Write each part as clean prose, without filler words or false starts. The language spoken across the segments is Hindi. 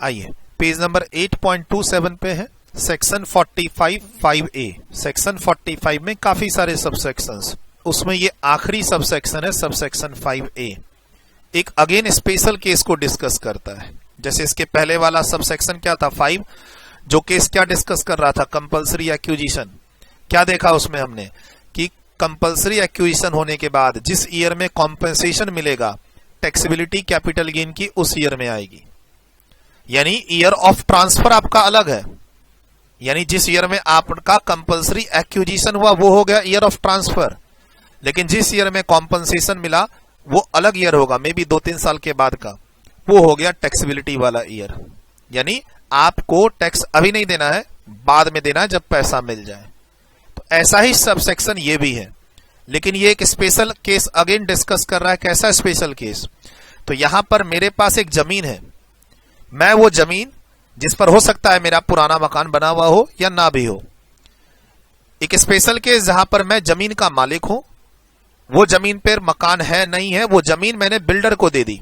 आइए पेज नंबर 8.27 पे है, सेक्शन 45(5)(a). सेक्शन 45 में काफी सारे सबसेक्शंस, उसमें ये आखिरी सबसेक्शन है, सबसेक्शन 5(a). एक अगेन स्पेशल केस को डिस्कस करता है। जैसे इसके पहले वाला सबसेक्शन क्या था 5, जो केस क्या डिस्कस कर रहा था, कंपल्सरी एक्विजिशन। क्या देखा उसमें हमने कि कंपल्सरी एक्विजिशन होने के बाद जिस ईयर में कॉम्पेंसेशन मिलेगा, टैक्सेबिलिटी कैपिटल गेन की उस ईयर में आएगी। यानी ईयर ऑफ ट्रांसफर आपका अलग है, यानी जिस ईयर में आपका कंपल्सरी एक्विजिशन हुआ वो हो गया ईयर ऑफ ट्रांसफर, लेकिन जिस ईयर में कॉम्पेंसेशन मिला वो अलग ईयर होगा, मे बी 2-3 साल के बाद का, वो हो गया टैक्सेबिलिटी वाला ईयर। यानी आपको टैक्स अभी नहीं देना है, बाद में देना है जब पैसा मिल जाए। तो ऐसा ही सबसेक्शन ये भी है, लेकिन ये एक स्पेशल केस अगेन डिस्कस कर रहा है। कैसा स्पेशल केस? तो यहां पर मेरे पास एक जमीन है, मैं वो जमीन जिस पर हो सकता है मेरा पुराना मकान बना हुआ हो या ना भी हो, एक स्पेशल केस जहां पर मैं जमीन का मालिक हूं, वो जमीन पर मकान है नहीं है, वो जमीन मैंने बिल्डर को दे दी।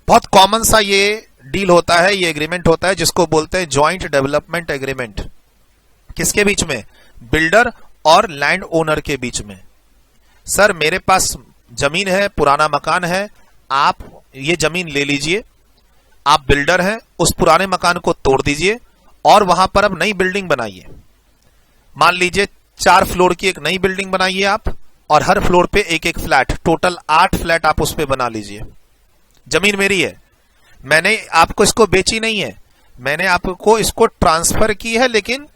बहुत कॉमन सा ये डील होता है, ये एग्रीमेंट होता है जिसको बोलते हैं जॉइंट डेवलपमेंट एग्रीमेंट। किसके बीच में? बिल्डर और लैंड ओनर के बीच में। सर मेरे पास जमीन है, पुराना मकान है, आप ये जमीन ले लीजिए, आप बिल्डर हैं, उस पुराने मकान को तोड़ दीजिए और वहां पर अब नई बिल्डिंग बनाइए। मान लीजिए 4 फ्लोर की एक नई बिल्डिंग बनाइए आप, और हर फ्लोर पे एक एक फ्लैट, टोटल 8 फ्लैट आप उस पे बना लीजिए। जमीन मेरी है, मैंने आपको इसको बेची नहीं है, मैंने आपको इसको ट्रांसफर की है, लेकिन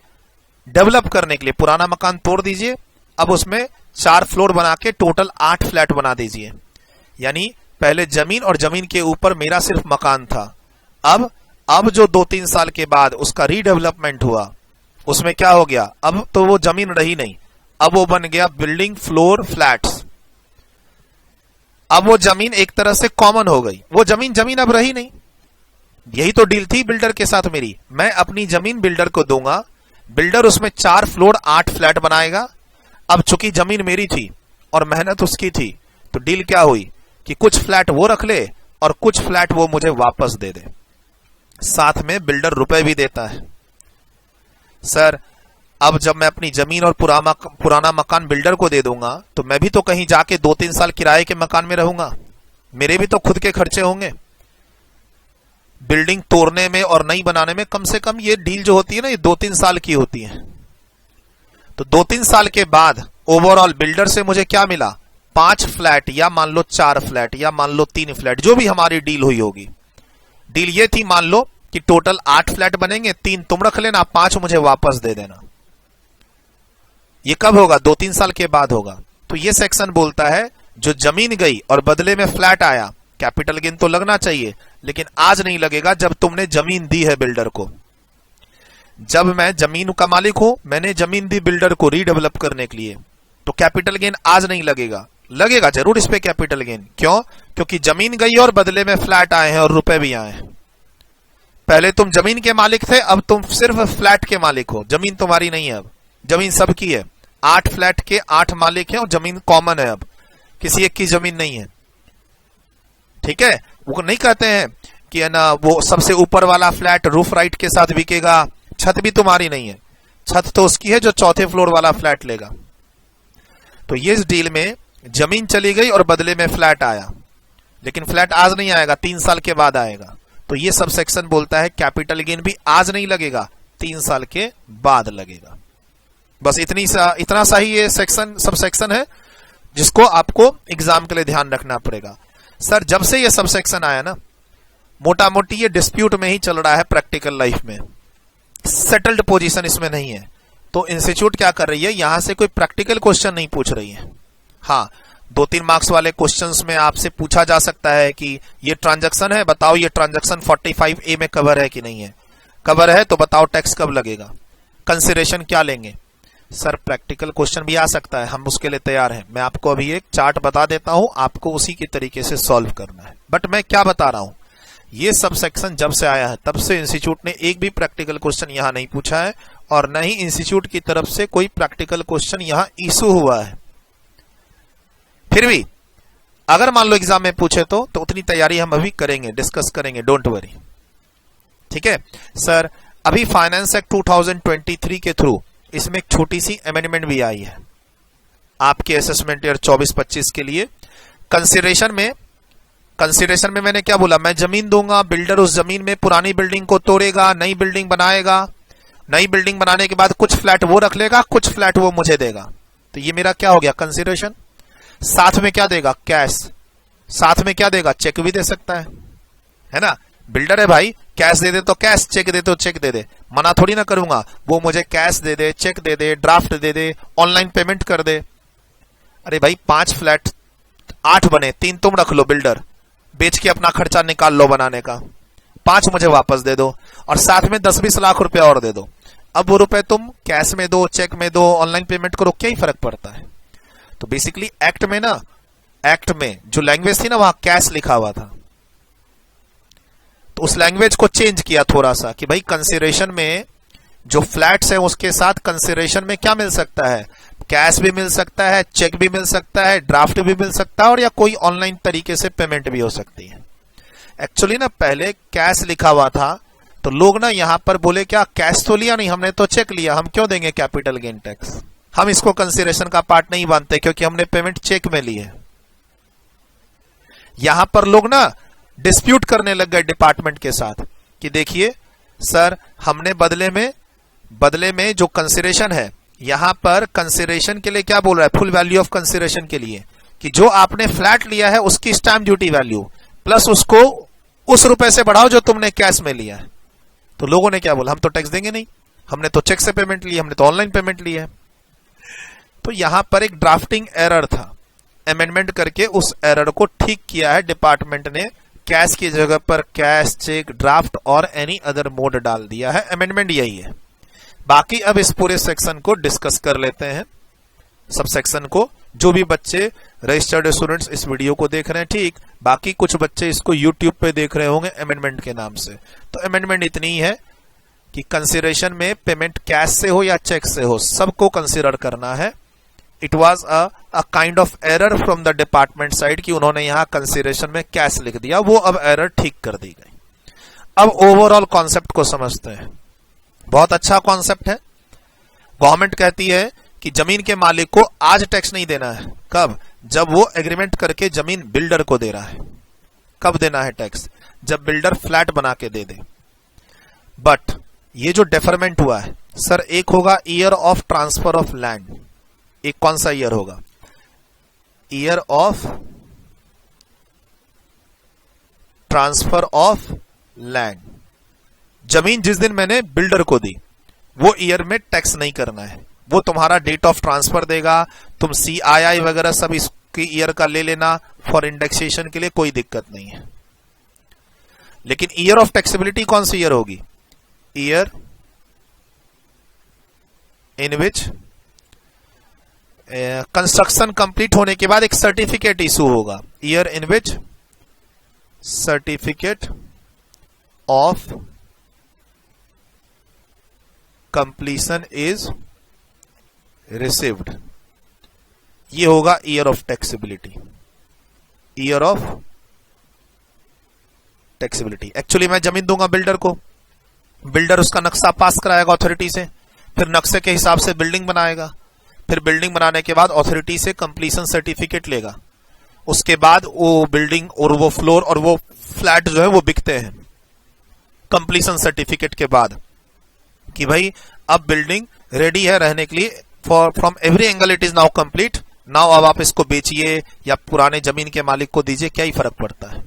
डेवलप करने के लिए पुराना मकान तोड़ दीजिए, अब उसमें 4 फ्लोर बना के टोटल 8 फ्लैट बना दीजिए। यानी पहले जमीन और जमीन के ऊपर मेरा सिर्फ मकान था, अब जो 2-3 साल के बाद उसका रीडेवलपमेंट हुआ, उसमें क्या हो गया, अब तो वो जमीन रही नहीं, अब वो बन गया बिल्डिंग, फ्लोर, फ्लैट्स। अब वो जमीन एक तरह से कॉमन हो गई, वो जमीन अब रही नहीं। यही तो डील थी बिल्डर के साथ मेरी, मैं अपनी जमीन बिल्डर को दूंगा, बिल्डर उसमें 4 फ्लोर 8 फ्लैट बनाएगा। अब चूंकि जमीन मेरी थी और मेहनत उसकी थी, तो डील क्या हुई कि कुछ फ्लैट वो रख ले और कुछ फ्लैट वो मुझे वापस दे दे, साथ में बिल्डर रुपए भी देता है। सर अब जब मैं अपनी जमीन और पुराना मकान बिल्डर को दे दूंगा, तो मैं भी तो कहीं जाके 2-3 साल किराए के मकान में रहूंगा, मेरे भी तो खुद के खर्चे होंगे। बिल्डिंग तोड़ने में और नई बनाने में कम से कम ये डील जो होती है ना, ये 2-3 साल की होती है। तो 2-3 साल के बाद ओवरऑल बिल्डर से मुझे क्या मिला, 5 फ्लैट या मान लो 4 फ्लैट या मान लो 3 फ्लैट, जो भी हमारी डील हुई होगी। डील ये थी, मान लो कि टोटल 8 फ्लैट बनेंगे, 3 तुम रख लेना, 5 मुझे वापस दे देना। ये कब होगा? 2-3 साल के बाद होगा। तो ये सेक्शन बोलता है जो जमीन गई और बदले में फ्लैट आया, कैपिटल गेन तो लगना चाहिए, लेकिन आज नहीं लगेगा जब तुमने जमीन दी है बिल्डर को। जब मैं जमीन का मालिक हूं, मैंने जमीन दी बिल्डर को रीडेवलप करने के लिए, तो कैपिटल गेन आज नहीं लगेगा। लगेगा जरूर इस पे कैपिटल गेन। क्यों? क्योंकि जमीन गई और बदले में फ्लैट आए हैं और रुपए भी आए हैं। पहले तुम जमीन के मालिक थे, अब तुम सिर्फ फ्लैट के मालिक हो, जमीन तुम्हारी नहीं है। अब जमीन सबकी है, 8 फ्लैट के 8 मालिक हैं और जमीन कॉमन है, अब किसी एक की जमीन नहीं है। ठीक है, वो नहीं कहते हैं कि है ना वो सबसे ऊपर वाला फ्लैट रूफ राइट के साथ बिकेगा, छत भी तुम्हारी नहीं है, छत तो उसकी है जो 4थे फ्लोर वाला फ्लैट लेगा। तो ये इस डील में जमीन चली गई और बदले में फ्लैट आया, लेकिन फ्लैट आज नहीं आएगा, 3 साल के बाद आएगा। तो ये सब सेक्शन बोलता है कैपिटल गेन भी आज नहीं लगेगा, 3 साल के बाद लगेगा। बस इतना सा ही ये सेक्शन सब सेक्शन है जिसको आपको एग्जाम के लिए ध्यान रखना पड़ेगा। सर जब से ये सब सेक्शन आया ना, मोटा मोटी ये डिस्प्यूट में ही चल रहा है, प्रैक्टिकल लाइफ में सेटल्ड पोजीशन इसमें नहीं है। तो इंस्टीट्यूट क्या कर रही है, यहां से कोई प्रैक्टिकल क्वेश्चन नहीं पूछ रही है। हाँ, 2-3 मार्क्स वाले क्वेश्चंस में आपसे पूछा जा सकता है कि ये ट्रांजैक्शन है, बताओ ये ट्रांजैक्शन 45(a) में कवर है कि नहीं है। कवर है तो बताओ टैक्स कब लगेगा, कंसिडरेशन क्या लेंगे। सर प्रैक्टिकल क्वेश्चन भी आ सकता है, हम उसके लिए तैयार हैं। मैं आपको अभी एक चार्ट बता देता हूं, आपको उसी की तरीके से सॉल्व करना है। बट मैं क्या बता रहा हूं, ये सब सेक्शन जब से आया है तब से इंस्टीट्यूट ने एक भी प्रैक्टिकल क्वेश्चन यहां नहीं पूछा है, और न ही इंस्टीट्यूट की तरफ से कोई प्रैक्टिकल क्वेश्चन यहां इशू हुआ है। फिर भी अगर मान लो एग्जाम में पूछे तो उतनी तैयारी हम अभी करेंगे, डिस्कस करेंगे, डोंट वरी। ठीक है सर। अभी फाइनेंस एक्ट 2023 के थ्रू इसमें एक छोटी सी अमेंडमेंट भी आई है आपके असेसमेंट ईयर 24-25 के लिए। कंसिडरेशन में मैंने क्या बोला, मैं जमीन दूंगा, बिल्डर उस जमीन में पुरानी बिल्डिंग को तोड़ेगा, नई बिल्डिंग बनाएगा, नई बिल्डिंग बनाने के बाद कुछ फ्लैट वो रख लेगा, कुछ फ्लैट वो मुझे देगा। तो ये मेरा क्या हो गया, कंसिडरेशन। साथ में क्या देगा, कैश। साथ में क्या देगा, चेक भी दे सकता है ना। बिल्डर है भाई, कैश दे दे तो कैश, चेक दे तो चेक दे दे, मना थोड़ी ना करूंगा। वो मुझे कैश दे दे, चेक दे दे, ड्राफ्ट दे दे, ऑनलाइन पेमेंट कर दे। अरे भाई 5 फ्लैट 8 बने, 3 तुम रख लो, बिल्डर बेच के अपना खर्चा निकाल लो बनाने का, 5 मुझे वापस दे दो और साथ में 10-20 लाख रुपया और दे दो। अब वो रुपए तुम कैश में दो, चेक में दो, ऑनलाइन पेमेंट करो, क्या ही फर्क पड़ता है। तो बेसिकली एक्ट में जो लैंग्वेज थी ना, वहां कैश लिखा हुआ था, तो उस लैंग्वेज को चेंज किया थोड़ा सा कि भाई कंसिडरेशन में जो फ्लैट्स है उसके साथ कंसिडरेशन में क्या मिल सकता है, कैश भी मिल सकता है, चेक भी मिल सकता है, ड्राफ्ट भी मिल सकता है और या कोई ऑनलाइन तरीके से पेमेंट भी हो सकती है। एक्चुअली ना पहले कैश लिखा हुआ था, तो लोग ना यहां पर बोले क्या कैश तो लिया नहीं हमने, तो चेक लिया, हम क्यों देंगे कैपिटल गेन टैक्स, हम इसको कंसिडरेशन का पार्ट नहीं मानते क्योंकि हमने पेमेंट चेक में ली है। यहां पर लोग ना डिस्प्यूट करने लग गए डिपार्टमेंट के साथ कि देखिए सर, हमने बदले में जो कंसिडरेशन है, यहां पर कंसिडरेशन के लिए क्या बोल रहा है, फुल वैल्यू ऑफ कंसिडरेशन के लिए कि जो आपने फ्लैट लिया है उसकी स्टैंप ड्यूटी वैल्यू प्लस उसको उस रुपए से बढ़ाओ जो तुमने कैश में लिया है। तो लोगों ने क्या बोला, हम तो टैक्स देंगे नहीं, हमने तो चेक से पेमेंट ली, हमने तो ऑनलाइन पेमेंट ली है। तो यहां पर एक ड्राफ्टिंग एरर था, अमेंडमेंट करके उस एरर को ठीक किया है डिपार्टमेंट ने, कैश की जगह पर कैश, चेक, ड्राफ्ट और एनी अदर मोड डाल दिया है। अमेंडमेंट यही है। बाकी अब इस पूरे सेक्शन को डिस्कस कर लेते हैं, सब सेक्शन को। जो भी बच्चे रजिस्टर्ड स्टूडेंट्स इस वीडियो को देख रहे हैं ठीक, बाकी कुछ बच्चे इसको यूट्यूब पे देख रहे होंगे अमेंडमेंट के नाम से। तो अमेंडमेंट इतनी ही है कि कंसिडरेशन में पेमेंट कैश से हो या चेक से हो, सबको कंसिडर करना है। It was a kind of error from the department side कि उन्होंने यहां कंसिडरेशन में कैश लिख दिया, वो अब एरर ठीक कर दी गई। अब ओवरऑल कॉन्सेप्ट को समझते हैं। बहुत अच्छा कॉन्सेप्ट है। गवर्नमेंट कहती है कि जमीन के मालिक को आज टैक्स नहीं देना है। कब? जब वो एग्रीमेंट करके जमीन बिल्डर को दे रहा है। कब देना है टैक्स? जब बिल्डर फ्लैट बना के दे दे। बट ये जो डेफरमेंट हुआ है सर, एक होगा year of transfer of land. एक कौन सा ईयर होगा? Year of transfer of land. जमीन जिस दिन मैंने बिल्डर को दी वो ईयर में टैक्स नहीं करना है, वो तुम्हारा डेट ऑफ ट्रांसफर देगा। तुम CII वगैरह सब इसकी ईयर का ले लेना फॉर इंडेक्सेशन के लिए, कोई दिक्कत नहीं है। लेकिन ईयर ऑफ टैक्सेबिलिटी कौन सी ईयर होगी? Year in which construction complete होने के बाद एक सर्टिफिकेट इशू होगा। Year in which certificate of completion is received. ये होगा year of taxability. Year of taxability. Actually मैं जमीन दूंगा बिल्डर को, बिल्डर उसका नक्शा पास कराएगा अथॉरिटी से, फिर नक्शे के हिसाब से बिल्डिंग बनाएगा, फिर बिल्डिंग बनाने के बाद अथॉरिटी से कंप्लीशन सर्टिफिकेट लेगा। उसके बाद वो बिल्डिंग और वो फ्लोर और वो फ्लैट जो है वो बिकते हैं कंप्लीशन सर्टिफिकेट के बाद, कि भाई अब बिल्डिंग रेडी है रहने के लिए, from every angle it is now complete, now अब आप इसको बेचिए या पुराने जमीन के मालिक को दीजिए, क्या ही फर्क पड़ता है।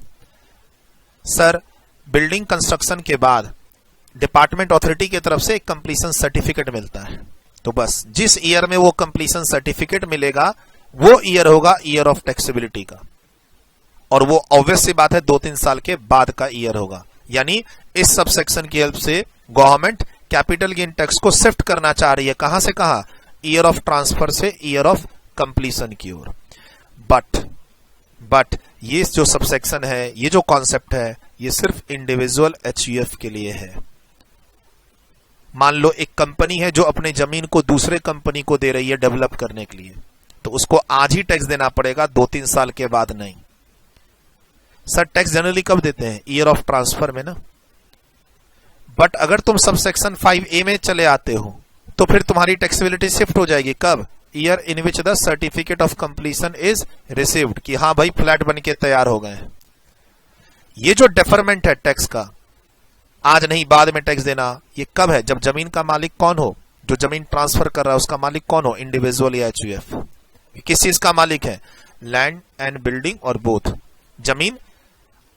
सर, बिल्डिंग कंस्ट्रक्शन के बाद डिपार्टमेंट अथॉरिटी की तरफ से एक कंप्लीशन सर्टिफिकेट मिलता है, तो बस जिस ईयर में वो कंप्लीशन सर्टिफिकेट मिलेगा वो ईयर होगा ईयर ऑफ टैक्सेबिलिटी का, और वो ऑब्वियस सी बात है 2-3 साल के बाद का ईयर होगा। यानी इस सबसेक्शन की हेल्प से गवर्नमेंट कैपिटल गेन टैक्स को शिफ्ट करना चाह रही है। कहां से कहां? ईयर ऑफ ट्रांसफर से ईयर ऑफ कंप्लीशन की ओर। बट ये जो सबसेक्शन है, ये जो कॉन्सेप्ट है, ये सिर्फ इंडिविजुअल HUF के लिए है। मान लो एक कंपनी है जो अपने जमीन को दूसरे कंपनी को दे रही है डेवलप करने के लिए, तो उसको आज ही टैक्स देना पड़ेगा, 2-3 साल के बाद नहीं। सर, टैक्स जनरली कब देते हैं? ईयर ऑफ ट्रांसफर में ना। बट अगर तुम सब सेक्शन 5A में चले आते हो तो फिर तुम्हारी टैक्सेबिलिटी शिफ्ट हो जाएगी। कब? Year in which the certificate of completion is received, कि हाँ भाई फ्लैट बन के तैयार हो गए हैं। ये जो डेफरमेंट है टैक्स का, आज नहीं बाद में टैक्स देना, ये कब है? जब जमीन का मालिक कौन हो, जो जमीन ट्रांसफर कर रहा है उसका मालिक कौन हो, इंडिविजुअल या एचयूएफ। किस चीज का मालिक है? लैंड एंड बिल्डिंग और बोथ, जमीन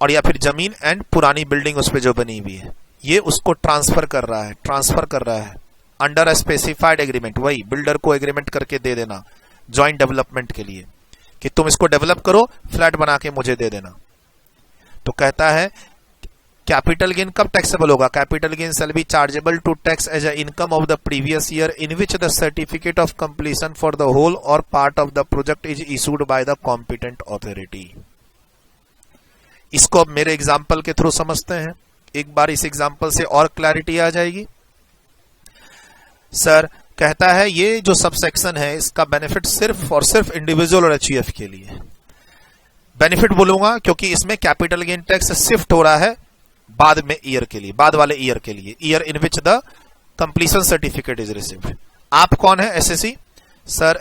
और या फिर जमीन एंड पुरानी बिल्डिंग उस पे जो बनी हुई है, ये उसको ट्रांसफर कर रहा है अंडर स्पेसिफाइड एग्रीमेंट। वही बिल्डर को एग्रीमेंट करके दे देना जॉइंट डेवलपमेंट के लिए कि तुम इसको डेवलप करो, फ्लैट बना के मुझे दे देना। तो कहता है कैपिटल गेन कब टैक्सेबल होगा? Capital gain shall be chargeable to tax as a income of the previous year in which the certificate of completion for the whole or part of the project is issued by the competent authority. इसको अब मेरे एग्जाम्पल के थ्रू समझते हैं। एक बार इस एग्जाम्पल से और क्लैरिटी आ जाएगी। सर कहता है ये जो सबसेक्शन है इसका बेनिफिट सिर्फ और सिर्फ इंडिविजुअल और एचयूएफ के लिए। बेनिफिट बोलूंगा क्योंकि इसमें कैपिटल गेन टैक्स शिफ्ट हो रहा है बाद में ईयर के लिए, बाद वाले ईयर के लिए, year in which the completion certificate is received. आप कौन है? एसएससी। सर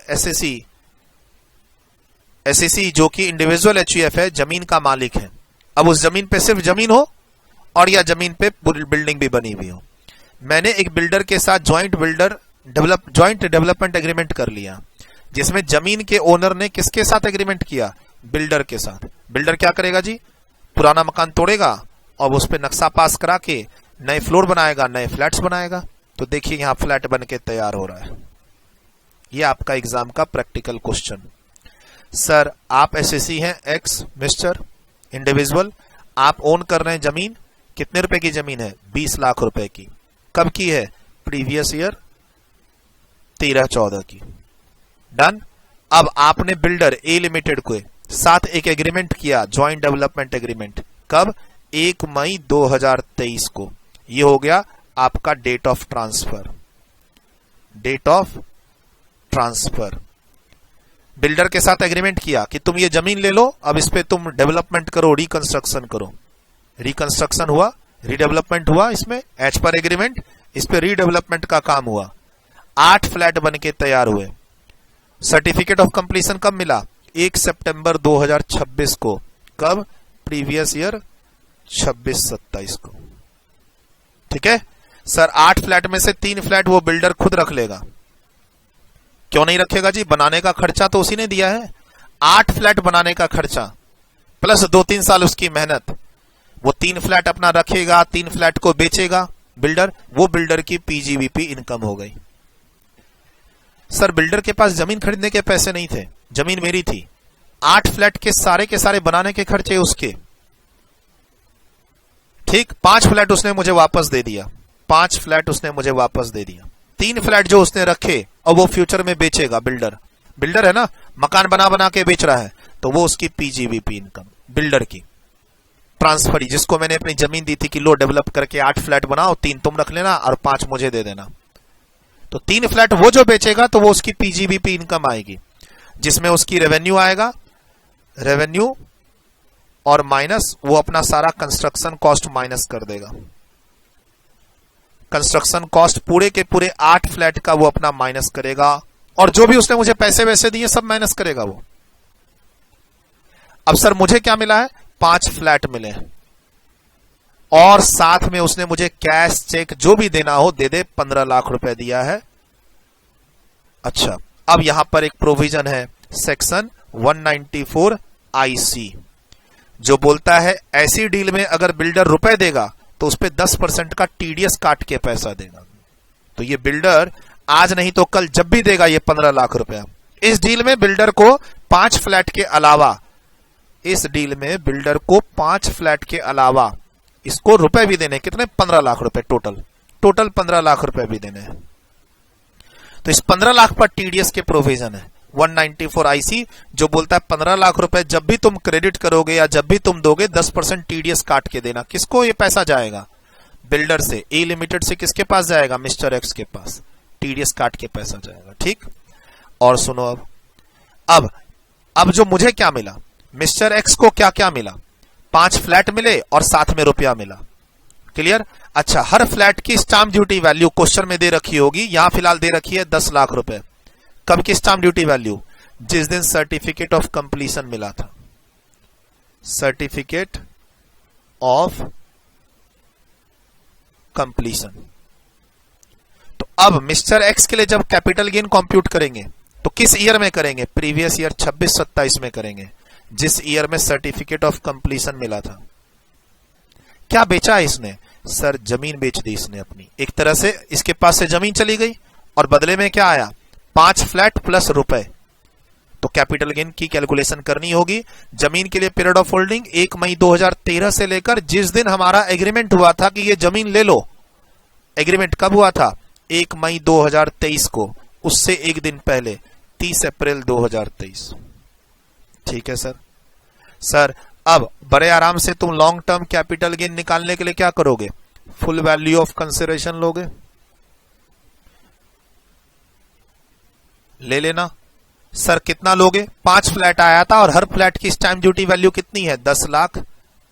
एसएससी जो कि इंडिविजुअल एचयूएफ है, जमीन का मालिक है। अब उस जमीन पे सिर्फ जमीन हो और या जमीन पे बिल्डिंग भी बनी हुई हो। मैंने एक बिल्डर के साथ जॉइंट डेवलपमेंट एग्रीमेंट कर लिया, जिसमें जमीन के ओनर ने किसके साथ एग्रीमेंट किया? बिल्डर के साथ। बिल्डर क्या करेगा जी? पुराना मकान तोड़ेगा और उस पे नक्शा पास करा के नए फ्लोर बनाएगा, नए फ्लैट्स बनाएगा। तो देखिए यहां फ्लैट बन के तैयार हो रहा है। ये आपका एग्जाम का प्रैक्टिकल क्वेश्चन। सर आप एसएससी हैं, एक्स मिस्टर इंडिविजुअल, आप ओन कर रहे हैं जमीन। कितने रुपए की जमीन है? 20 लाख रुपए की। कब की है? प्रीवियस ईयर 13-14 की। डन। अब आपने बिल्डर ए लिमिटेड को साथ एक एग्रीमेंट किया, जॉइंट डेवलपमेंट एग्रीमेंट। कब? 1 मई 2023 को। ये हो गया आपका date of transfer. Date of transfer. Builder के साथ एग्रीमेंट किया कि तुम ये जमीन ले लो, अब इस पे तुम डेवलपमेंट करो, रिकंस्ट्रक्शन करो। रिकंस्ट्रक्शन हुआ, रीडेवलपमेंट हुआ, इसमें एच पर एग्रीमेंट, इस पे रीडेवलपमेंट का काम हुआ। 8 फ्लैट बन के तैयार हुए। सर्टिफिकेट ऑफ कंप्लीशन कब मिला? 1 सितंबर 2026 को। कब? प्रीवियस ईयर 26-27 को। ठीक है सर। 8 फ्लैट में से 3 फ्लैट वो बिल्डर खुद रख लेगा। क्यों नहीं रखेगा जी? बनाने का खर्चा तो उसी ने दिया है। 8 फ्लैट बनाने का खर्चा प्लस 2-3 साल उसकी मेहनत। वो 3 फ्लैट अपना रखेगा, 3 फ्लैट को बेचेगा बिल्डर, वो बिल्डर की पीजीवीपी इनकम हो गई। सर बिल्डर के पास जमीन खरीदने के पैसे नहीं थे, जमीन मेरी थी। 8 फ्लैट के सारे बनाने के खर्चे उसके। ठीक। 5 फ्लैट उसने मुझे वापस दे दिया। 5 फ्लैट उसने मुझे वापस दे दिया। 3 फ्लैट जो उसने रखे और वो फ्यूचर में बेचेगा बिल्डर है ना, मकान बना के बेच रहा है, तो वो उसकी पीजीवीपी इनकम बिल्डर की ट्रांसफरी, जिसको मैंने अपनी जमीन दी थी कि लो डेवलप करके 8 फ्लैट बनाओ, 3 तुम रख लेना और 5 मुझे दे देना। तो 3 फ्लैट वो जो बेचेगा तो वो उसकी पीजीवीपी इनकम आएगी, जिसमें उसकी रेवेन्यू आएगा, रेवेन्यू और माइनस वो अपना सारा कंस्ट्रक्शन कॉस्ट माइनस कर देगा। कंस्ट्रक्शन कॉस्ट पूरे के पूरे 8 फ्लैट का वो अपना माइनस करेगा और जो भी उसने मुझे पैसे वैसे दिए सब माइनस करेगा वो। अब सर मुझे क्या मिला है? 5 फ्लैट मिले और साथ में उसने मुझे कैश चेक जो भी देना हो दे दे, 15 लाख रुपए दिया है। अच्छा, अब यहां पर एक प्रोविजन है सेक्शन 194 IC जो बोलता है ऐसी डील में अगर बिल्डर रुपए देगा तो उस पे 10% का टीडीएस काट के पैसा देगा। तो ये बिल्डर आज नहीं तो कल जब भी देगा ये 15 लाख रुपया। इस डील में बिल्डर को 5 फ्लैट के अलावा, इस डील में बिल्डर को 5 फ्लैट के अलावा इसको रुपए भी देने, कितने? 15 लाख रुपए टोटल 15 लाख रुपए भी देने हैं। तो इस 15 लाख पर टीडीएस के प्रोविजन है 194 IC जो बोलता है 15 लाख रुपए जब भी तुम क्रेडिट करोगे या जब भी तुम दोगे 10% टीडीएस काट के देना। किसको ये पैसा जाएगा? बिल्डर से। ए लिमिटेड से किसके पास जाएगा? मिस्टर एक्स के पास। टीडीएस काट के पैसा जाएगा। ठीक। और सुनो अब जो मुझे क्या मिला, मिस्टर एक्स को क्या क्या मिला? 5 फ्लैट मिले और साथ में रुपया मिला। क्लियर? अच्छा, हर फ्लैट की स्टाम्प ड्यूटी वैल्यू क्वेश्चन में दे रखी होगी, यहां फिलहाल दे रखी है 10 लाख रुपए। कब की स्टाम्प ड्यूटी वैल्यू? जिस दिन सर्टिफिकेट ऑफ कंप्लीशन मिला था। Certificate of completion. तो अब मिस्टर एक्स के लिए जब कैपिटल गेन कंप्यूट करेंगे तो किस ईयर में करेंगे? प्रीवियस ईयर 26-27 में करेंगे, जिस ईयर में सर्टिफिकेट ऑफ कंप्लीशन मिला था। क्या बेचा इसने? सर जमीन बेच दी इसने अपनी। एक तरह से इसके पास से जमीन चली गई और बदले में क्या आया? 5 फ्लैट प्लस रुपए। तो कैपिटल गेन की कैलकुलेशन करनी होगी। जमीन के लिए पीरियड ऑफ होल्डिंग 1 मई 2013 से लेकर जिस दिन हमारा एग्रीमेंट हुआ था कि ये जमीन ले लो। एग्रीमेंट कब हुआ था? 1 मई 2023 को। उससे एक दिन पहले 30 अप्रैल 2023। ठीक है सर। सर अब बड़े आराम से तुम लॉन्ग टर्म कैपिटल गेन निकालने के लिए क्या करोगे? फुल वैल्यू ऑफ कंसिडरेशन लोगे। ले लेना। सर कितना लोगे? 5 फ्लैट आया था और हर फ्लैट की स्टैंप ड्यूटी वैल्यू कितनी है? 10 लाख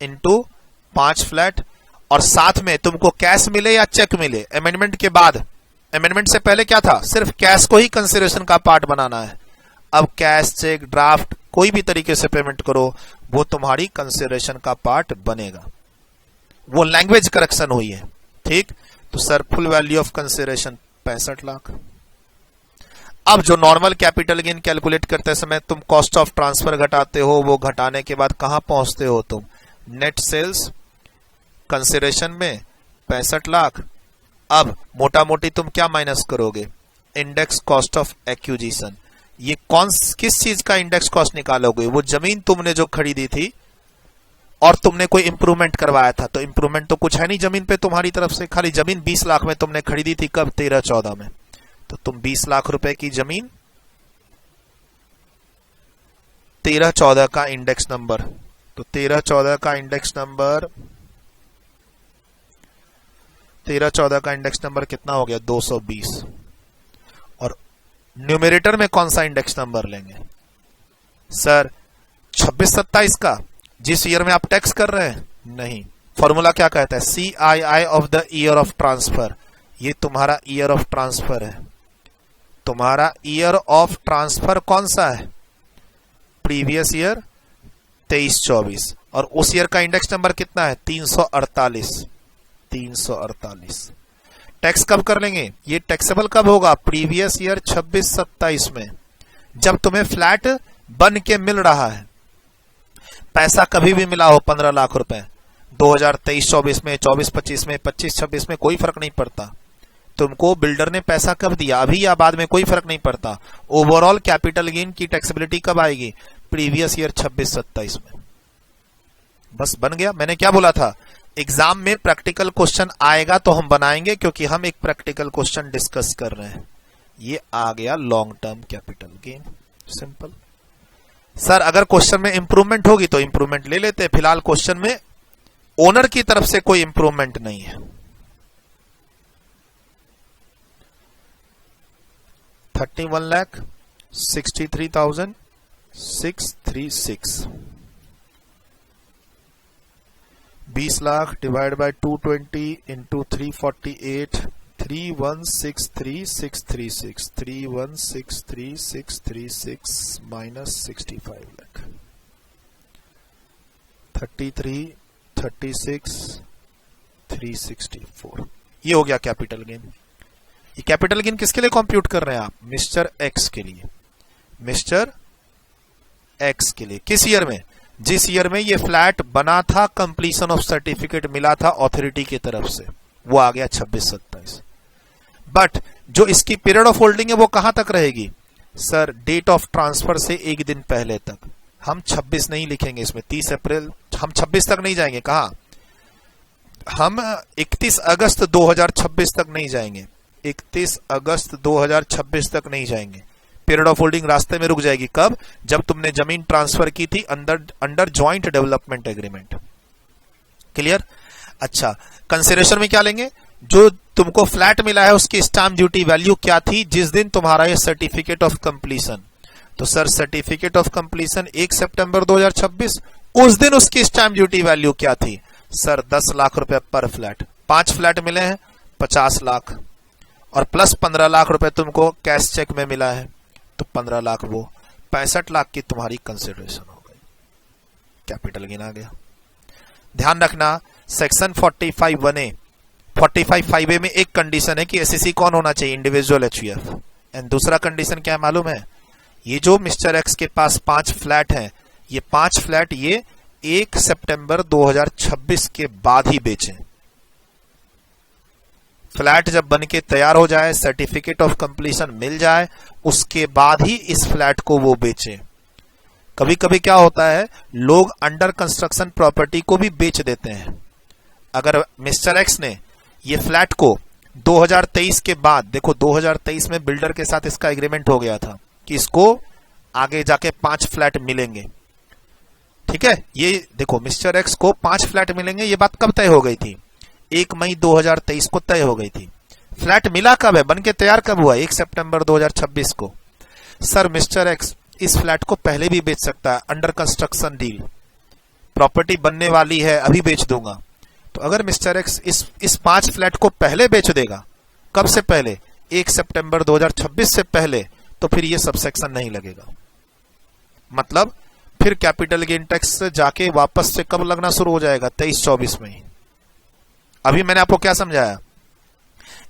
इंटू 5 फ्लैट। और साथ में तुमको कैश मिले या चेक मिले? अमेंडमेंट के बाद, अमेंडमेंट से पहले क्या था? सिर्फ कैश को ही कंसिडरेशन का पार्ट बनाना है। अब कैश, चेक, ड्राफ्ट कोई भी तरीके से पेमेंट करो, वो तुम्हारी कंसिडरेशन का पार्ट बनेगा। वो लैंग्वेज करेक्शन हुई है। ठीक। तो sir full value of consideration 65 lakh. अब जो नॉर्मल कैपिटल गेन कैलकुलेट करते समय तुम कॉस्ट ऑफ ट्रांसफर घटाते हो, वो घटाने के बाद कहां पहुंचते हो तुम? नेट सेल्स कंसिडरेशन में 65 लाख। अब मोटा मोटी तुम क्या माइनस करोगे? Index cost of acquisition. ये किस चीज का इंडेक्स कॉस्ट निकालोगे? वो जमीन तुमने जो खरीदी थी और तुमने कोई इंप्रूवमेंट करवाया था। तो इंप्रूवमेंट तो कुछ है नहीं जमीन पे तुम्हारी तरफ से, खाली जमीन 20 लाख में तुमने खरीदी थी। कब? 13-14 में। तो तुम 20 लाख रुपए की जमीन, 13-14 का इंडेक्स नंबर। तो 13-14 का इंडेक्स नंबर, 13-14 का इंडेक्स नंबर कितना हो गया? 220। और न्यूमरेटर में कौन सा इंडेक्स नंबर लेंगे? सर 26-27 का, जिस ईयर में आप टैक्स कर रहे हैं? नहीं। फॉर्मूला क्या कहता है? CII of the year of transfer. ये तुम्हारा ईयर ऑफ ट्रांसफर है। तुम्हारा ईयर ऑफ ट्रांसफर कौन सा है? Previous year 23-24। और उस ईयर का इंडेक्स नंबर कितना है? 348। 348। टैक्स कब कर लेंगे? ये टैक्सेबल कब होगा? प्रीवियस ईयर 26-27 में, जब तुम्हें फ्लैट बन के मिल रहा है। पैसा कभी भी मिला हो 15 लाख रुपए, 2023-24 में, 24-25 में, 25-26 में, कोई फर्क नहीं पड़ता। तुमको बिल्डर ने पैसा कब दिया, अभी या बाद में, कोई फर्क नहीं पड़ता। ओवरऑल कैपिटल गेन की टैक्सेबिलिटी कब आएगी? प्रीवियस ईयर 26-27 में। बस बन गया। मैंने क्या बोला था? एग्जाम में प्रैक्टिकल क्वेश्चन आएगा तो हम बनाएंगे, क्योंकि हम एक प्रैक्टिकल क्वेश्चन डिस्कस कर रहे हैं। ये आ गया long term capital gain. Simple. Sir अगर क्वेश्चन में इंप्रूवमेंट होगी तो इंप्रूवमेंट ले लेते हैं। फिलहाल क्वेश्चन में ओनर की तरफ से कोई इंप्रूवमेंट नहीं है। 31,63,636। 20 lakh divide by 220 into 348, 3163,636। 3163,636 minus 65 lakh. 33,36,364। ये हो गया कैपिटल गेन। ये कैपिटल गेन किसके लिए कंप्यूट कर रहे हैं आप? मिस्टर एक्स के लिए। मिस्टर एक्स के लिए किस ईयर में? जिस ईयर में ये फ्लैट बना था, कंप्लीशन ऑफ सर्टिफिकेट मिला था अथॉरिटी की तरफ से, वो आ गया 26-27। बट जो इसकी पीरियड ऑफ होल्डिंग है वो कहां तक रहेगी? सर डेट ऑफ ट्रांसफर से एक दिन पहले तक। हम 26 नहीं लिखेंगे इसमें, 30 अप्रैल, हम 26 तक नहीं जाएंगे। कहा? हम 31 अगस्त 2026 तक नहीं जाएंगे। 31 अगस्त 2026 तक नहीं जाएंगे। पीरियड ऑफ होल्डिंग रास्ते में रुक जाएगी। कब? जब तुमने जमीन ट्रांसफर की थी under joint development agreement. Clear? अच्छा, कंसिडरेशन में क्या लेंगे? जो तुमको फ्लैट मिला है उसकी स्टाम्प ड्यूटी वैल्यू क्या थी जिस दिन तुम्हारा ये सर्टिफिकेट ऑफ कंप्लीशन। तो sir certificate of completion 1 September 2026, उस दिन उसकी स्टाम्प ड्यूटी वैल्यू क्या थी? सर 10 लाख रुपए पर फ्लैट। 5 फ्लैट मिले हैं 50 लाख और प्लस 15 लाख रुपए तुमको कैश चेक में मिला है, तो 15 लाख वो 65 लाख की तुम्हारी कंसिडरेशन हो गई, कैपिटल गेन आ गया। ध्यान रखना सेक्शन 45(1)(a) 45(5)(a) में एक कंडीशन है कि एससीसी कौन होना चाहिए, इंडिविजुअल एचयूएफ। एंड दूसरा कंडीशन क्या है मालूम है, ये जो मिस्टर एक्स के पास 5 फ्लैट हैं, ये 5 फ्लैट ये 1 सितंबर 2026 के बाद ही बेचें। फ्लैट जब बन के तैयार हो जाए, सर्टिफिकेट ऑफ कंप्लीशन मिल जाए, उसके बाद ही इस फ्लैट को वो बेचें। कभी कभी क्या होता है, लोग अंडर कंस्ट्रक्शन प्रॉपर्टी को भी बेच देते हैं। अगर मिस्टर एक्स ने ये फ्लैट को 2023 के बाद, देखो 2023 में बिल्डर के साथ इसका एग्रीमेंट हो गया था कि इसको आगे जाके 5 फ्लैट मिलेंगे, ठीक है। ये देखो मिस्टर एक्स को 5 फ्लैट मिलेंगे, ये बात कब तय हो गई थी, 1 मई 2023 को तय हो गई थी। फ्लैट मिला कब है, बन के तैयार कब हुआ, 1 सितंबर 2026 को। सर मिस्टर एक्स इस फ्लैट को पहले भी बेच सकता है, अंडर कंस्ट्रक्शन डील, प्रॉपर्टी बनने वाली है, अभी बेच दूंगा। तो अगर मिस्टर एक्स इस 5 फ्लैट को पहले बेच देगा, कब से पहले, 1 सितंबर 2026 से पहले, तो फिर ये सबसेक्शन नहीं लगेगा। मतलब फिर कैपिटल गेन टैक्स से जाके वापस से कब लगना शुरू हो जाएगा, 23-24 में ही। अभी मैंने आपको क्या समझाया,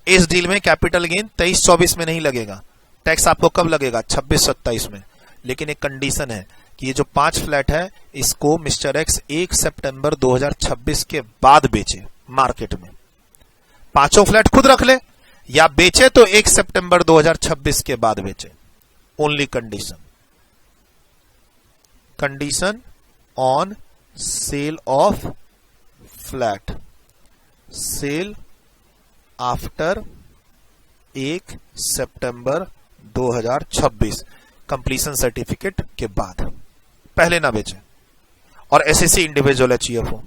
इस डील में कैपिटल गेन 23-24 में नहीं लगेगा, टैक्स आपको कब लगेगा, 26-27 में। लेकिन एक कंडीशन है कि ये जो 5 फ्लैट है, इसको मिस्टर एक्स 1 सितंबर 2026 के बाद बेचे मार्केट में। 5 फ्लैट खुद रख ले या बेचे तो 1 सितंबर 2026 के बाद बेचे। Only condition on sale of flat, sale after 1 September 2026 completion certificate के बाद, पहले ना बेचे। और एसएससी इंडिविजुअल एचयूएफ हो।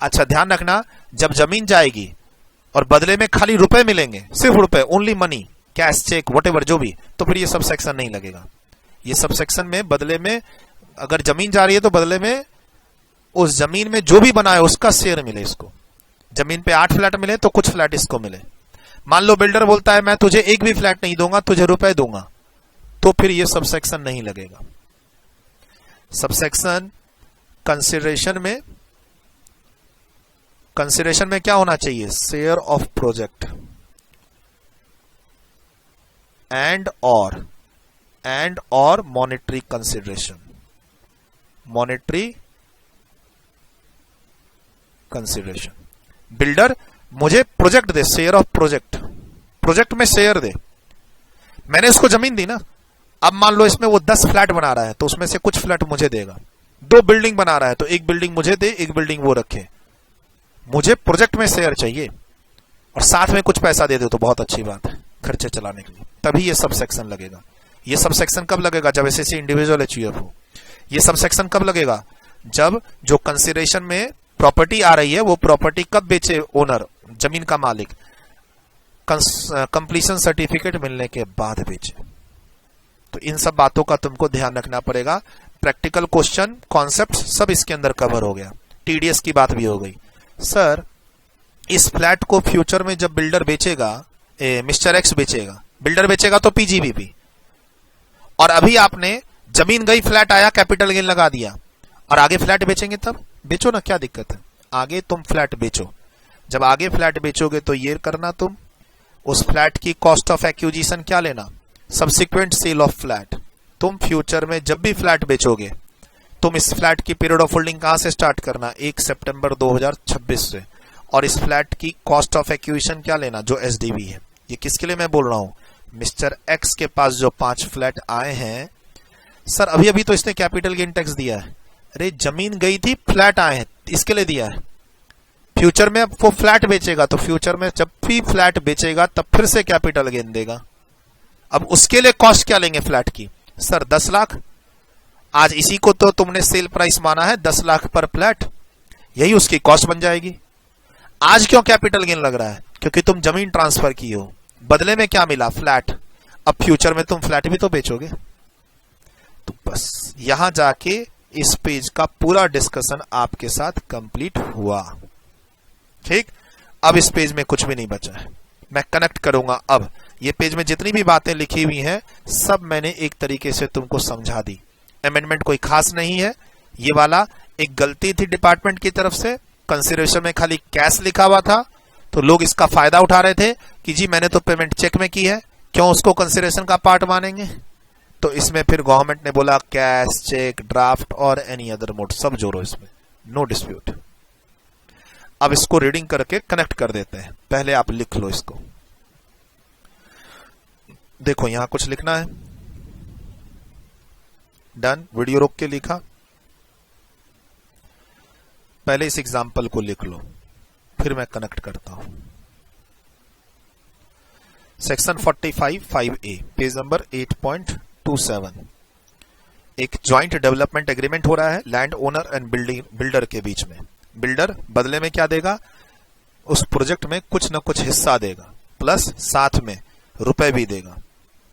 अच्छा ध्यान रखना, जब जमीन जाएगी और बदले में खाली रुपए मिलेंगे, सिर्फ रुपए, only money, cash cheque whatever जो भी, तो फिर ये सब सेक्शन नहीं लगेगा। ये सब सेक्शन में बदले में अगर जमीन जा रही है तो बदले में उस जमीन में जो भी बना है उसका शेयर मिले इसको। जमीन पे 8 फ्लैट मिले तो कुछ फ्लैट इसको मिले। मान लो बिल्डर बोलता है मैं तुझे एक भी फ्लैट नहीं दूंगा, तुझे रुपए दूंगा, तो फिर ये सबसेक्शन नहीं लगेगा। सबसेक्शन कंसिडरेशन में क्या होना चाहिए, शेयर ऑफ प्रोजेक्ट एंड और मॉनेटरी कंसिडरेशन, बिल्डर मुझे project they, share of project में शेयर दे, मैंने उसको जमीन दी ना। अब मान लो इसमें वो 10 फ्लैट बना रहा है तो उसमें से कुछ फ्लैट मुझे देगा, 2 बिल्डिंग बना रहा है तो 1 बिल्डिंग मुझे दे, 1 बिल्डिंग वो रखे। मुझे प्रोजेक्ट में शेयर चाहिए और साथ में कुछ पैसा दे दो तो बहुत अच्छी बात है खर्चे चलाने के लिए, तभी ये सब सेक्शन लगेगा। ये सब सेक्शन कब लगेगा, जब एसएससी इंडिविजुअल एचयूएफ हो। ये सब सेक्शन कब लगेगा, जब जो कंसिडरेशन में प्रॉपर्टी आ रही है वो प्रॉपर्टी कब बेचे ओनर, जमीन का मालिक, कंप्लीशन सर्टिफिकेट मिलने के बाद बेचे। तो इन सब बातों का तुमको ध्यान रखना पड़ेगा। प्रैक्टिकल क्वेश्चन कॉन्सेप्ट सब इसके अंदर कवर हो गया, टीडीएस की बात भी हो गई। सर इस फ्लैट को फ्यूचर में जब बिल्डर बेचेगा, मिस्टर एक्स बेचेगा, बिल्डर बेचेगा तो पीजीबीपी, और अभी आपने जमीन गई, फ्लैट आया, कैपिटल गेन लगा दिया, और आगे फ्लैट बेचेंगे तब बेचो ना, क्या दिक्कत है, आगे तुम फ्लैट बेचो। जब आगे फ्लैट बेचोगे तो ये करना, तुम उस फ्लैट की कॉस्ट ऑफ एक्विजिशन क्या लेना, सब्सिक्वेंट सेल ऑफ फ्लैट। तुम फ्यूचर में जब भी फ्लैट बेचोगे, तुम इस फ्लैट की पीरियड ऑफ होल्डिंग कहां से स्टार्ट करना, 1 सितंबर 2026 से, और इस फ्लैट की कॉस्ट ऑफ एक्विजिशन क्या लेना, जो एसडीवी है। ये किसके लिए मैं बोल रहा हूं, मिस्टर एक्स के पास जो 5 फ्लैट आए हैं, सर अभी अभी तो इसने कैपिटल गेन टैक्स दिया है, अरे जमीन गई थी, फ्लैट आए हैं, इसके लिए दिया है। फ्यूचर में वो फ्लैट बेचेगा तो फ्यूचर में जब भी फ्लैट बेचेगा तब फिर से कैपिटल गेन देगा। अब उसके लिए कॉस्ट क्या लेंगे फ्लैट की, सर 10 लाख, आज इसी को तो तुमने सेल प्राइस माना है 10 लाख पर फ्लैट, यही उसकी कॉस्ट बन जाएगी। आज क्यों कैपिटल गेन लग रहा है, क्योंकि तुम जमीन ट्रांसफर की हो, बदले में क्या मिला, फ्लैट। अब फ्यूचर में तुम फ्लैट भी तो बेचोगे। तो बस यहां जाके इस पेज का पूरा डिस्कशन आपके साथ कंप्लीट हुआ। ठीक, अब इस पेज में कुछ भी नहीं बचा है, मैं कनेक्ट करूंगा। अब ये पेज में जितनी भी बातें लिखी हुई हैं सब मैंने एक तरीके से तुमको समझा दी। अमेंडमेंट कोई खास नहीं है, ये वाला एक गलती थी डिपार्टमेंट की तरफ से, कंसिडरेशन में खाली कैश लिखा हुआ था तो लोग इसका फायदा उठा रहे थे कि जी मैंने तो पेमेंट चेक में की है, क्यों उसको कंसिडरेशन का पार्ट मानेंगे। तो इसमें फिर गवर्नमेंट ने बोला कैश, चेक, ड्राफ्ट और एनी अदर मोड सब जोड़ो इसमें, नो डिस्प्यूट। अब इसको रीडिंग करके कनेक्ट कर देते हैं। पहले आप लिख लो इसको, देखो यहां कुछ लिखना है, डन, वीडियो रोक के लिखा। पहले इस एग्जाम्पल को लिख लो, फिर मैं कनेक्ट करता हूं। सेक्शन 45 5A पेज नंबर 8.27, एक ज्वाइंट डेवलपमेंट एग्रीमेंट हो रहा है लैंड ओनर एंड बिल्डर के बीच में। बिल्डर बदले में क्या देगा, उस प्रोजेक्ट में कुछ ना कुछ हिस्सा देगा, प्लस साथ में रुपए भी देगा।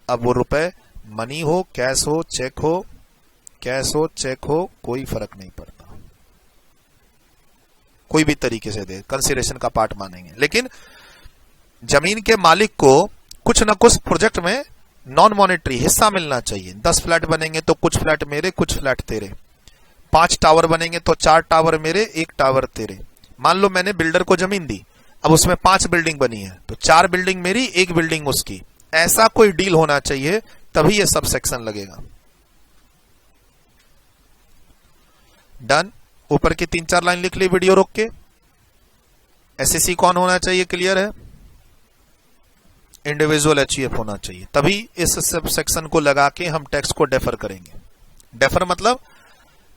अब वो रुपए मनी हो, कैश हो, चेक हो, कैश हो, चेक हो, कोई फर्क नहीं पड़ता, कोई भी तरीके से दे, कंसिडरेशन का पार्ट मानेंगे। लेकिन जमीन के मालिक को कुछ ना कुछ प्रोजेक्ट में नॉन मॉनेटरी हिस्सा मिलना चाहिए। 10 फ्लैट बनेंगे तो कुछ फ्लैट मेरे, कुछ फ्लैट तेरे। 5 टावर बनेंगे तो 4 टावर मेरे, 1 टावर तेरे। मान लो मैंने बिल्डर को जमीन दी, अब उसमें 5 बिल्डिंग बनी है तो 4 बिल्डिंग मेरी, 1 बिल्डिंग उसकी। ऐसा कोई डील होना चाहिए तभी ये सब सेक्शन लगेगा। डन, ऊपर की 3-4 लाइन लिख ली वीडियो रोक के। एसएससी कौन होना चाहिए, क्लियर है, इंडिविजुअल एचईएफ होना चाहिए, तभी इस सब सेक्शन को लगा के हम टैक्स को डेफर करेंगे। डेफर मतलब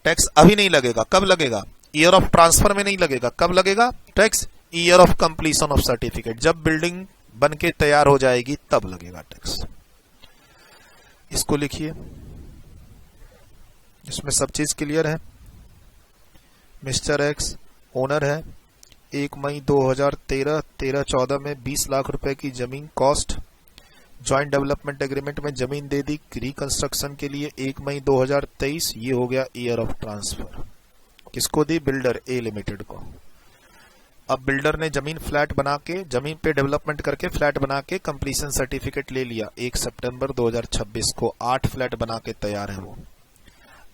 टैक्स अभी नहीं लगेगा, कब लगेगा, ईयर ऑफ ट्रांसफर में नहीं लगेगा, कब लगेगा tax, year of completion of certificate, जब बिल्डिंग बन के तैयार हो जाएगी तब लगेगा टैक्स। इसको लिखिए, इसमें सब चीज क्लियर है। मिस्टर एक्स ओनर है, 1 मई 2013-14 में 20 लाख रुपए की जमीन कॉस्ट, ज्वाइंट डेवलपमेंट एग्रीमेंट में जमीन दे दी रिकंस्ट्रक्शन के लिए 1 मई 2023, ये हो गया ईयर ऑफ ट्रांसफर। किसको दी, बिल्डर ए लिमिटेड को। अब बिल्डर ने जमीन फ्लैट बना के, जमीन पे डेवलपमेंट करके फ्लैट बना के कंप्लीशन सर्टिफिकेट ले लिया 1 सितंबर 2026 को। 8 फ्लैट बना के तैयार है वो।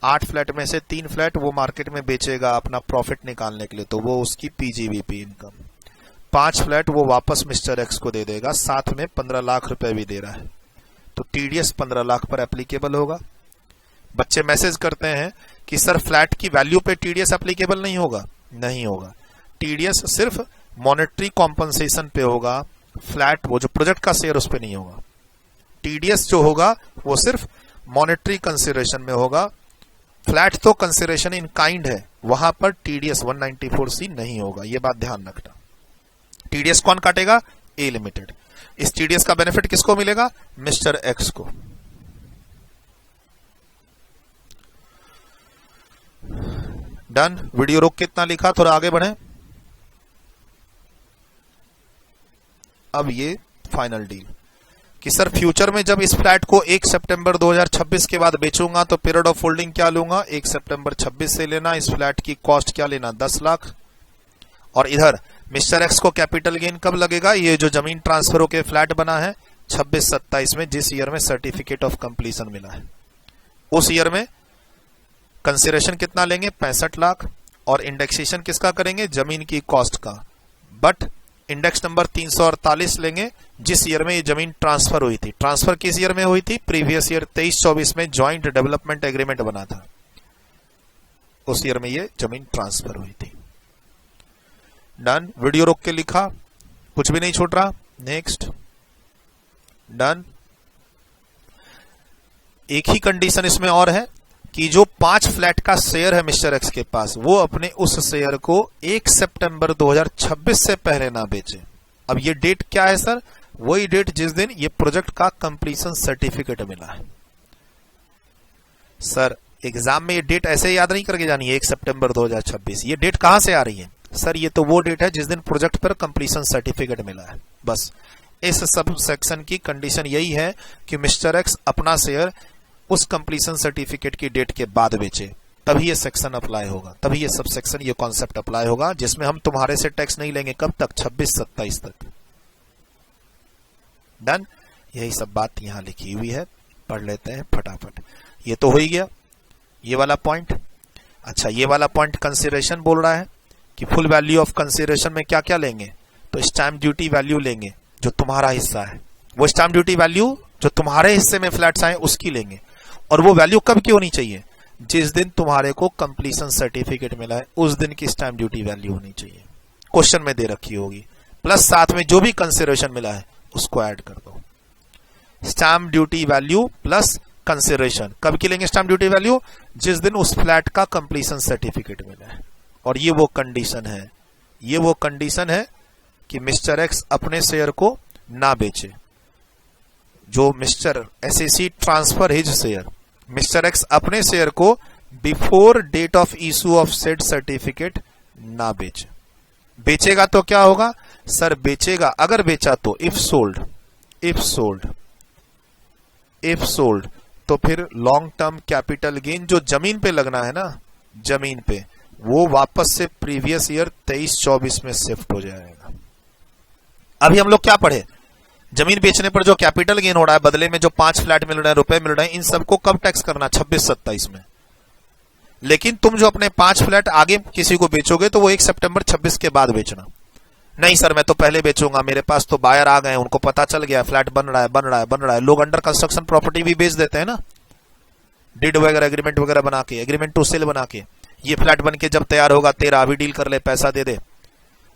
8 फ्लैट में से 3 फ्लैट वो मार्केट में बेचेगा अपना प्रॉफिट निकालने के लिए, तो वो उसकी पीजीवीपी इनकम। 5 फ्लैट वो वापस मिस्टर एक्स को दे देगा, साथ में 15 लाख रुपए भी दे रहा है, तो टीडीएस 15 लाख पर एप्लीकेबल होगा। बच्चे मैसेज करते हैं कि सर फ्लैट की वैल्यू पे टीडीएस एप्लीकेबल नहीं होगा, नहीं होगा। टीडीएस सिर्फ मॉनेटरी कॉम्पनसेशन पे होगा, फ्लैट वो जो प्रोजेक्ट का शेयर उस पे नहीं होगा। टीडीएस जो होगा वो सिर्फ मॉनेटरी कंसिडरेशन में होगा, फ्लैट तो कंसिडरेशन इन काइंड है, वहां पर टीडीएस 194C नहीं होगा, ये बात ध्यान रखना। टीडीएस कौन काटेगा, ए लिमिटेड। इस टीडीएस का बेनिफिट किसको मिलेगा, मिस्टर एक्स को। डन, वीडियो रोक कितना लिखा, थोड़ा आगे बढ़े। अब ये फाइनल डील कि सर फ्यूचर में जब इस फ्लैट को 1 सितंबर 2026 के बाद बेचूंगा तो पीरियड ऑफ होल्डिंग क्या लूंगा, 1 सितंबर 26 से लेना। इस फ्लैट की कॉस्ट क्या लेना, 10 लाख। और इधर मिस्टर एक्स को कैपिटल गेन कब लगेगा, ये जो जमीन ट्रांसफर होकर फ्लैट बना है 26-27 में, जिस ईयर में सर्टिफिकेट ऑफ कंप्लीशन मिला है, उस ईयर में कंसिडरेशन कितना लेंगे, 65 लाख। और इंडेक्सेशन किसका करेंगे, जमीन की कॉस्ट का, बट इंडेक्स नंबर 348 लेंगे जिस ईयर में ये जमीन ट्रांसफर हुई थी। ट्रांसफर किस ईयर में हुई थी, प्रीवियस ईयर 23-24 में ज्वाइंट डेवलपमेंट एग्रीमेंट बना था, उस ईयर में ये जमीन ट्रांसफर हुई थी। डन, वीडियो रोक के लिखा, कुछ भी नहीं छूट रहा। Next, done. एक ही कंडीशन इसमें और है कि जो 5 फ्लैट का शेयर है मिस्टर एक्स के पास, वो अपने उस शेयर को 1 सितंबर 2026 से पहले ना बेचे। अब ये डेट क्या है सर, वही डेट जिस दिन ये प्रोजेक्ट का कंप्लीशन सर्टिफिकेट मिला है। सर एग्जाम में ये डेट ऐसे याद नहीं करके जानी है 1 सितंबर 2026, ये डेट कहां से आ रही है सर, ये तो वो डेट है जिस दिन प्रोजेक्ट पर कंप्लीशन सर्टिफिकेट मिला है। बस इस सब सेक्शन की कंडीशन यही है कि मिस्टर एक्स अपना शेयर उस कंप्लीशन सर्टिफिकेट की डेट के बाद बेचे, तभी ये सेक्शन अप्लाई होगा, तभी ये सब सेक्शन, ये कॉन्सेप्ट अप्लाई होगा, जिसमें हम तुम्हारे से टैक्स नहीं लेंगे। कब तक? 26-27 तक। डन। यही सब बात यहां लिखी हुई है, पढ़ लेते हैं फटाफट। ये तो हो ही गया ये वाला पॉइंट। अच्छा, ये वाला पॉइंट कंसिडरेशन बोल रहा है कि फुल वैल्यू ऑफ कंसिडरेशन में क्या क्या लेंगे, तो स्टैम्प ड्यूटी वैल्यू लेंगे जो तुम्हारा हिस्सा है, वो स्टैम्प ड्यूटी वैल्यू जो तुम्हारे हिस्से में फ्लैट्स आए उसकी लेंगे। और वो वैल्यू कब की होनी चाहिए? जिस दिन तुम्हारे को कंप्लीशन सर्टिफिकेट मिला है उस दिन की स्टैम्प ड्यूटी वैल्यू होनी चाहिए, क्वेश्चन में दे रखी होगी। प्लस साथ में जो भी कंसिडरेशन मिला है उसको ऐड कर दो। Stamp duty value plus consideration कब की लेंगे? स्टैम्प ड्यूटी वैल्यू जिस दिन उस फ्लैट का कंप्लीशन सर्टिफिकेट मिला है। और ये वो कंडीशन है, ये वो कंडीशन है कि मिस्टर एक्स अपने शेयर को ना बेचे। जो mister SAC transfer his share, mister X अपने शेयर को before date of issue of said certificate ना बेचे। बेचेगा तो क्या होगा सर? बेचेगा, अगर बेचा तो if sold, if sold, if sold तो फिर लॉन्ग टर्म कैपिटल गेन जो जमीन पे लगना है ना, जमीन पे, वो वापस से प्रीवियस ईयर 23-24 में शिफ्ट हो जाएगा। अभी हम लोग क्या पढ़े? जमीन बेचने पर जो कैपिटल गेन हो रहा है, बदले में जो 5 फ्लैट मिल रहे हैं, रुपए मिल रहे हैं, इन सबको कब टैक्स करना? 26-27 में। लेकिन तुम जो अपने 5 फ्लैट आगे किसी को बेचोगे तो वो 1 सितंबर 26 के बाद बेचना। नहीं सर मैं तो पहले बेचूंगा, मेरे पास तो बायर आ गए, उनको पता चल गया फ्लैट बन रहा है, बन रहा है, बन रहा है। लोग अंडर कंस्ट्रक्शन प्रॉपर्टी भी बेच देते हैं ना, डिड वगैरह एग्रीमेंट वगैरह बना के, एग्रीमेंट टू सेल बना के। ये फ्लैट बन के जब तैयार होगा, तेरा अभी डील कर ले, पैसा दे दे।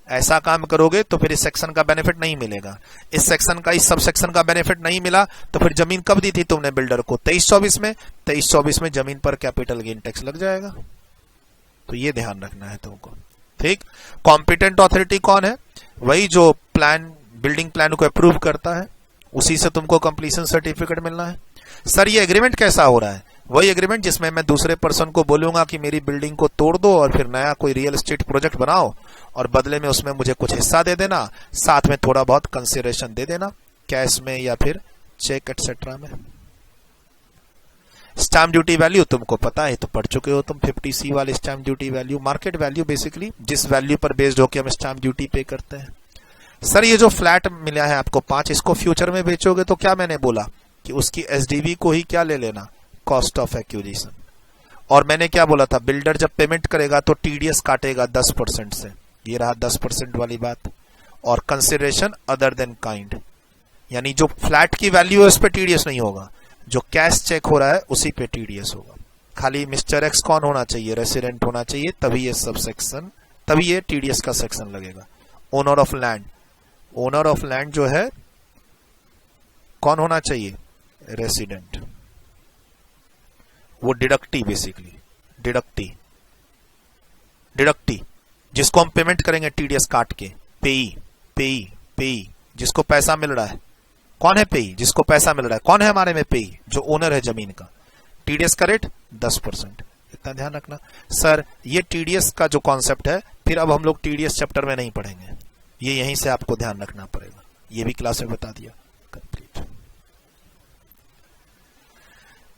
ऐसा काम करोगे तो फिर इस सेक्शन का बेनिफिट नहीं मिलेगा। इस सेक्शन का, इस सब सेक्शन का बेनिफिट नहीं मिला तो फिर जमीन कब दी थी तुमने बिल्डर को? 23-24 में। 23-24 में जमीन पर कैपिटल गेन टैक्स लग जाएगा। तो ये ध्यान रखना है तुमको, ठीक। कॉम्पिटेंट अथॉरिटी कौन है? वही जो प्लान, बिल्डिंग प्लान को अप्रूव करता है, उसी से तुमको कंप्लीशन सर्टिफिकेट मिलना है। सर ये एग्रीमेंट कैसा हो रहा है? वही एग्रीमेंट जिसमें मैं दूसरे पर्सन को बोलूंगा कि मेरी बिल्डिंग को तोड़ दो और फिर नया कोई रियल एस्टेट प्रोजेक्ट बनाओ और बदले में उसमें मुझे कुछ हिस्सा दे देना, साथ में थोड़ा बहुत कंसिडरेशन दे देना, कैश में या फिर चेक एक्सेट्रा में। स्टैम्प ड्यूटी वैल्यू तुमको पता है, तो पढ़ चुके हो तुम 50C वाली stamp duty value, market value basically, जिस वैल्यू पर बेस्ड होकर हम स्टैम्प ड्यूटी पे करते हैं। सर ये जो फ्लैट मिला है आपको 5, इसको फ्यूचर में बेचोगे तो क्या मैंने बोला कि उसकी एसडीवी को ही क्या ले लेना? Cost of acquisition. और मैंने क्या बोला था? बिल्डर जब पेमेंट करेगा तो टीडीएस काटेगा 10% से, ये रहा 10% वाली बात। और कंसिडरेशन अदर देन काइंड, यानी जो फ्लैट की वैल्यू है उस पर टीडीएस नहीं होगा, जो कैश चेक हो रहा है उसी पे टीडीएस होगा। खाली मिस्टर एक्स कौन होना चाहिए? रेसिडेंट होना चाहिए, तभी ये सब सेक्शन, तभी ये टीडीएस का सेक्शन लगेगा। Owner of land, owner of land जो है कौन होना चाहिए? रेसिडेंट। वो डिडक्टी, बेसिकली डिडक्टी, डिडक्टी जिसको हम पेमेंट करेंगे टीडीएस काट के। पेई, पेई, पेई जिसको पैसा मिल रहा है। कौन है पेई? जिसको पैसा मिल रहा है। कौन है हमारे में पेई? जो ओनर है जमीन का। टीडीएस का रेट 10%, इतना ध्यान रखना। सर ये टीडीएस का जो कॉन्सेप्ट है, फिर अब हम लोग टीडीएस चैप्टर में नहीं पढ़ेंगे, ये यहीं से आपको ध्यान रखना पड़ेगा। ये भी क्लास में बता दिया, कंप्लीट।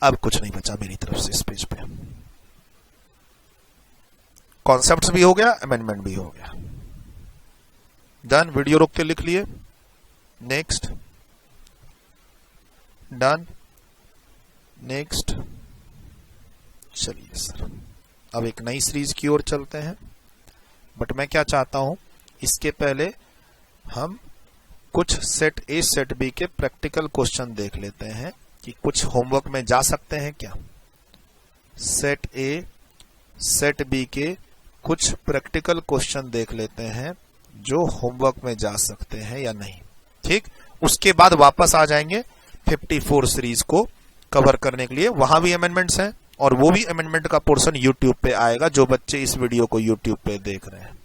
अब कुछ नहीं बचा मेरी तरफ से इस पेज पे। कॉन्सेप्ट्स भी हो गया, अमेंडमेंट भी हो गया। डन। वीडियो रोक के लिख लिए। नेक्स्ट। डन। नेक्स्ट। चलिए सर अब एक नई सीरीज की ओर चलते हैं, बट मैं क्या चाहता हूं, इसके पहले हम कुछ सेट ए सेट बी के प्रैक्टिकल क्वेश्चन देख लेते हैं कि कुछ होमवर्क में जा सकते हैं क्या। सेट ए सेट बी के कुछ प्रैक्टिकल क्वेश्चन देख लेते हैं जो होमवर्क में जा सकते हैं या नहीं, ठीक। उसके बाद वापस आ जाएंगे 54 सीरीज को कवर करने के लिए। वहां भी अमेंडमेंट्स हैं और वो भी अमेंडमेंट का पोर्शन यूट्यूब पे आएगा, जो बच्चे इस वीडियो को यूट्यूब पे देख रहे हैं।